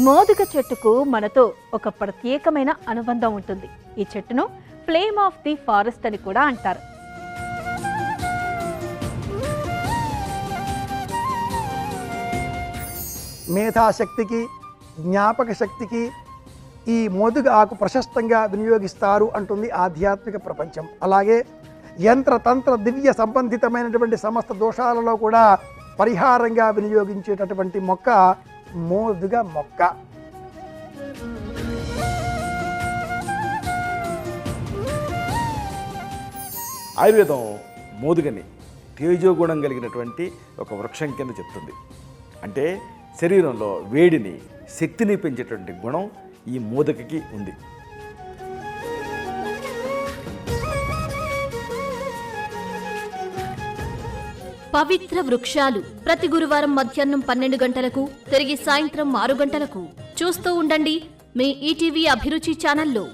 మోదుగ చెట్టుకు మనతో ఒక ప్రత్యేకమైన అనుబంధం ఉంటుంది. ఈ చెట్టును ఫ్లేమ్ ఆఫ్ ది ఫారెస్ట్ అని కూడా అంటారు. మేధాశక్తికి, జ్ఞాపక శక్తికి ఈ మోదుగ ఆకు ప్రశస్తంగా వినియోగిస్తారు అంటుంది ఆధ్యాత్మిక ప్రపంచం. అలాగే యంత్ర తంత్ర దివ్య సంబంధితమైనటువంటి సమస్త దోషాలలో కూడా పరిహారంగా వినియోగించేటటువంటి మొక్క మోదుగ మొక్క. ఆయుర్వేదం మోదుగని తేజోగుణం కలిగినటువంటి ఒక వృక్షం కింద చెప్తుంది. అంటే శరీరంలో వేడిని, శక్తిని పెంచేటువంటి గుణం ఈ మోదుగకి ఉంది. పవిత్ర వృక్షాలు ప్రతి గురువారం మధ్యాహ్నం 12 గంటలకు, తిరిగి సాయంత్రం 6 గంటలకు చూస్తూ ఉండండి మీ ఈటీవీ అభిరుచి ఛానల్లో.